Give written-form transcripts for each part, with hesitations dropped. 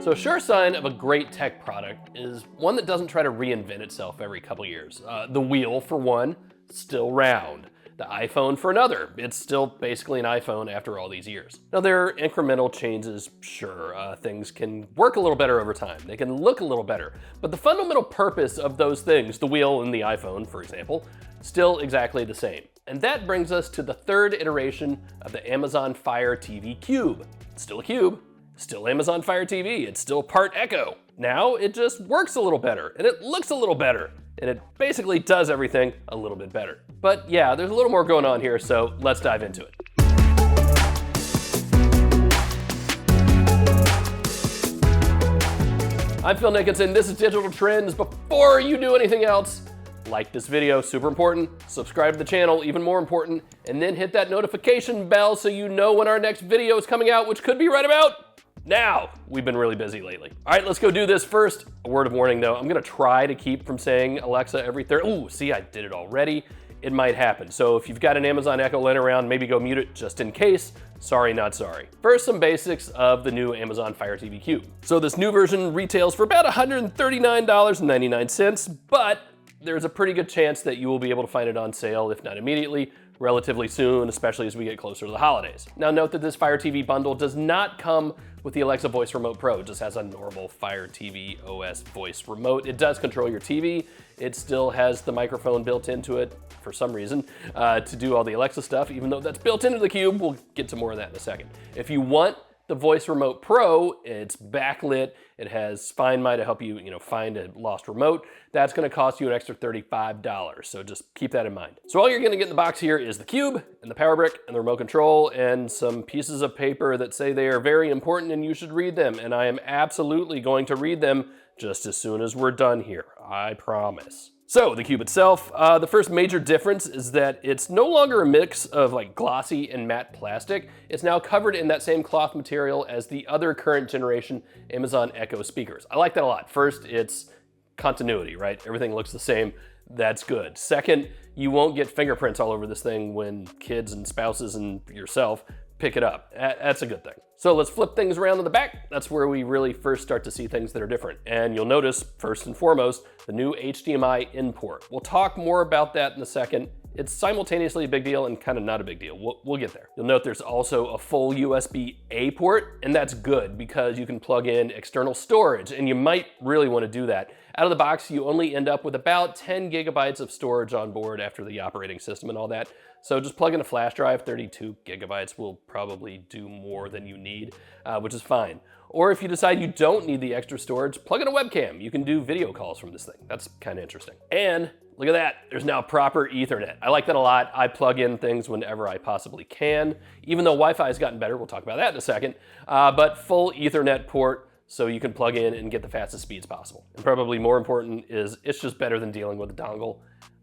So a sure sign of a great tech product is one that doesn't try to reinvent itself every couple years. The wheel, for one, still round. The iPhone for another. It's still basically an iPhone after all these years. Now there are incremental changes, sure. Things can work a little better over time. They can look a little better. But the fundamental purpose of those things, the wheel and the iPhone, for example, still exactly the same. And that brings us to the third iteration of the Amazon Fire TV Cube. It's still a cube, still Amazon Fire TV, it's still part Echo. Now it just works a little better, and it looks a little better, and it basically does everything a little bit better. But yeah, there's a little more going on here, so let's dive into it. I'm Phil Nickinson, this is Digital Trends. Before you do anything else, like this video, super important, subscribe to the channel, even more important, and then hit that notification bell so you know when our next video is coming out, which could be right about now. We've been really busy lately. All right, let's go do this first. A word of warning though, I'm gonna try to keep from saying Alexa every third. Ooh, see, I did it already. It might happen. So if you've got an Amazon Echo laying around, maybe go mute it just in case. Sorry, not sorry. First, some basics of the new Amazon Fire TV Cube. So this new version retails for about $139.99, but there's a pretty good chance that you will be able to find it on sale, if not immediately, relatively soon, especially as we get closer to the holidays. Now note that this Fire TV bundle does not come with the Alexa Voice Remote Pro. It just has a normal Fire TV OS voice remote. It does control your TV. It still has the microphone built into it for some reason to do all the Alexa stuff, even though that's built into the Cube. We'll get to more of that in a second. If you want the Voice Remote Pro, it's backlit. It has Find My to help you, find a lost remote. That's gonna cost you an extra $35, so just keep that in mind. So all you're gonna get in the box here is the Cube and the power brick and the remote control and some pieces of paper that say they are very important and you should read them. And I am absolutely going to read them just as soon as we're done here, I promise. So the Cube itself, the first major difference is that it's no longer a mix of like glossy and matte plastic. It's now covered in that same cloth material as the other current generation Amazon Echo speakers. I like that a lot. First, it's continuity, right? Everything looks the same. That's good. Second, you won't get fingerprints all over this thing when kids and spouses and yourself pick it up. That's a good thing. So let's flip things around to the back. That's where we really first start to see things that are different. And you'll notice, first and foremost, the new HDMI in port. We'll talk more about that in a second. It's simultaneously a big deal and kind of not a big deal. We'll get there. You'll note there's also a full USB-A port, and that's good because you can plug in external storage, and you might really want to do that. Out of the box, you only end up with about 10 gigabytes of storage on board after the operating system and all that. So just plug in a flash drive, 32 gigabytes will probably do more than you need, which is fine. Or if you decide you don't need the extra storage, plug in a webcam. You can do video calls from this thing. That's kind of interesting. And look at that, there's now proper Ethernet. I like that a lot. I plug in things whenever I possibly can, even though Wi-Fi has gotten better. We'll talk about that in a second, but full Ethernet port so you can plug in and get the fastest speeds possible. And probably more important is it's just better than dealing with a dongle.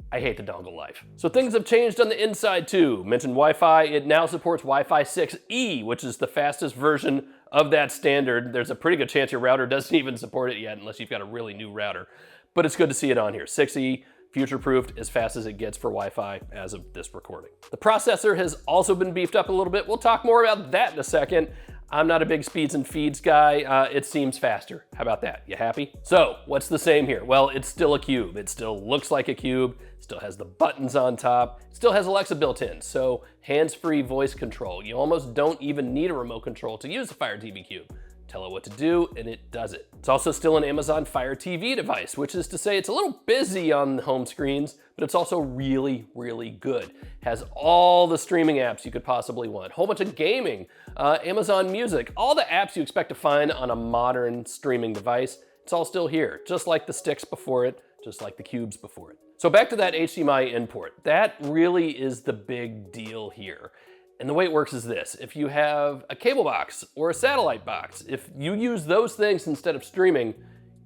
I hate the dongle life. So things have changed on the inside too. Mentioned Wi-Fi, it now supports Wi-Fi 6E, which is the fastest version of that standard. There's a pretty good chance your router doesn't even support it yet unless you've got a really new router. But it's good to see it on here. 6E, future-proofed as fast as it gets for Wi-Fi as of this recording. The processor has also been beefed up a little bit. We'll talk more about that in a second. I'm not a big speeds and feeds guy. It seems faster. How about that? You happy? So what's the same here? Well, it's still a cube. It still looks like a cube, still has the buttons on top, still has Alexa built in. So hands-free voice control. You almost don't even need a remote control to use the Fire TV Cube. Tell it what to do and it does it. It's also still an Amazon Fire TV device, which is to say it's a little busy on the home screens, but it's also really, really good. Has all the streaming apps you could possibly want. Whole bunch of gaming, Amazon Music, all the apps you expect to find on a modern streaming device. It's all still here, just like the sticks before it, just like the cubes before it. So back to that HDMI import. That really is the big deal here. And the way it works is this: if you have a cable box or a satellite box, if you use those things instead of streaming,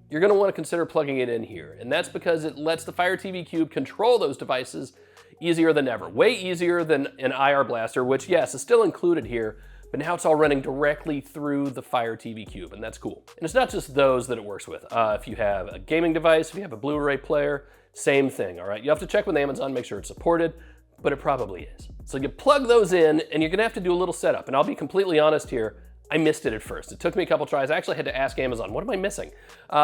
you're gonna wanna consider plugging it in here. And that's because it lets the Fire TV Cube control those devices easier than ever. Way easier than an IR blaster, which yes, is still included here, but now it's all running directly through the Fire TV Cube, and that's cool. And it's not just those that it works with. If you have a gaming device, if you have a Blu-ray player, same thing, all right? You have to check with Amazon, make sure it's supported, but it probably is. So you plug those in and you're gonna have to do a little setup. And I'll be completely honest here, I missed it at first. It took me a couple tries. I actually had to ask Amazon, what am I missing?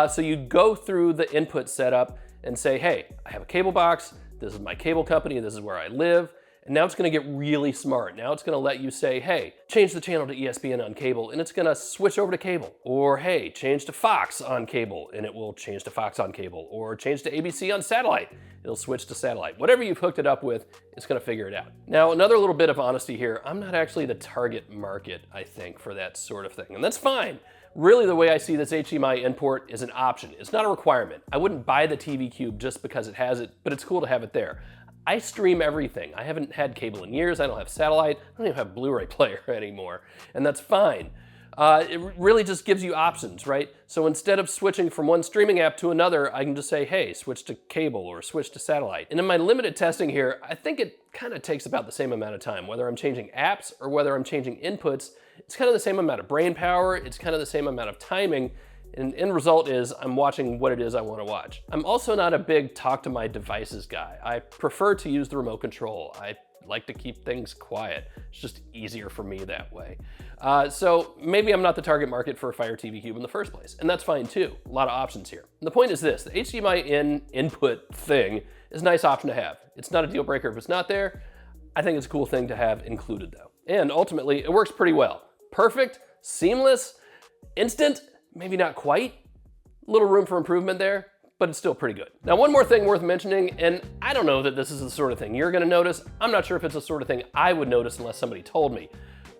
So you go through the input setup and say, hey, I have a cable box. This is my cable company. This is where I live. And now it's gonna get really smart. Now it's gonna let you say, hey, change the channel to ESPN on cable, and it's gonna switch over to cable. Or hey, change to Fox on cable, and it will change to Fox on cable. Or change to ABC on satellite, it'll switch to satellite. Whatever you've hooked it up with, it's gonna figure it out. Now, another little bit of honesty here, I'm not actually the target market, I think, for that sort of thing, and that's fine. Really, the way I see this HDMI import is an option. It's not a requirement. I wouldn't buy the TV Cube just because it has it, but it's cool to have it there. I stream everything. I haven't had cable in years. I don't have satellite. I don't even have Blu-ray player anymore, and that's fine. It really just gives you options, right? So instead of switching from one streaming app to another, I can just say, hey, switch to cable or switch to satellite. And in my limited testing here, I think it kind of takes about the same amount of time. Whether I'm changing apps or whether I'm changing inputs, it's kind of the same amount of brain power. It's kind of the same amount of timing. And end result is I'm watching what it is I want to watch. I'm also not a big talk to my devices guy. I prefer to use the remote control. I like to keep things quiet. It's just easier for me that way. So maybe I'm not the target market for a Fire TV Cube in the first place, and that's fine too. A lot of options here. And the point is this, the HDMI input thing is a nice option to have. It's not a deal breaker if it's not there. I think it's a cool thing to have included though. And ultimately, it works pretty well. Perfect, seamless, instant, maybe not quite. A little room for improvement there, but it's still pretty good. Now, one more thing worth mentioning, and I don't know that this is the sort of thing you're gonna notice. I'm not sure if it's the sort of thing I would notice unless somebody told me.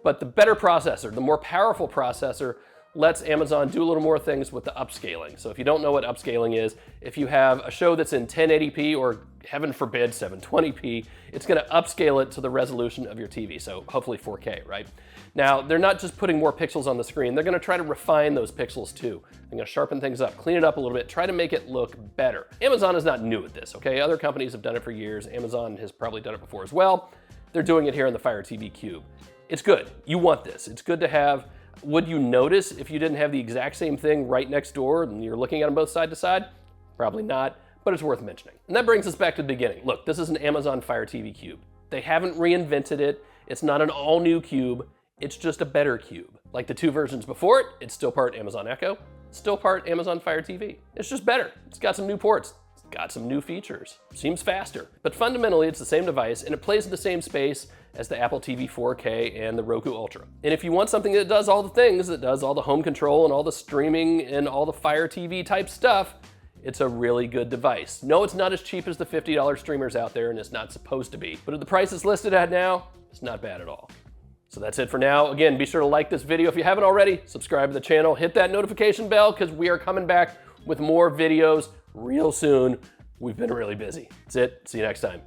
But the better processor, the more powerful processor, lets Amazon do a little more things with the upscaling. So if you don't know what upscaling is, if you have a show that's in 1080p or heaven forbid 720p, it's gonna upscale it to the resolution of your TV, so hopefully 4K, right? Now, they're not just putting more pixels on the screen, they're gonna try to refine those pixels too. They're gonna sharpen things up, clean it up a little bit, try to make it look better. Amazon is not new at this, okay? Other companies have done it for years. Amazon has probably done it before as well. They're doing it here in the Fire TV Cube. It's good, you want this. It's good to have. Would you notice if you didn't have the exact same thing right next door and you're looking at them both side to side? Probably not, but it's worth mentioning. And that brings us back to the beginning. Look, this is an Amazon Fire TV Cube. They haven't reinvented it. It's not an all new cube. It's just a better cube. Like the two versions before it, it's still part Amazon Echo, still part Amazon Fire TV. It's just better. It's got some new ports. It's got some new features. Seems faster. But fundamentally, it's the same device and it plays in the same space as the Apple TV 4K and the Roku Ultra. And if you want something that does all the things, that does all the home control and all the streaming and all the Fire TV type stuff, it's a really good device. No, it's not as cheap as the $50 streamers out there, and it's not supposed to be. But at the price it's listed at now, it's not bad at all. So that's it for now. Again, be sure to like this video if you haven't already, subscribe to the channel, hit that notification bell because we are coming back with more videos real soon. We've been really busy. That's it. See you next time.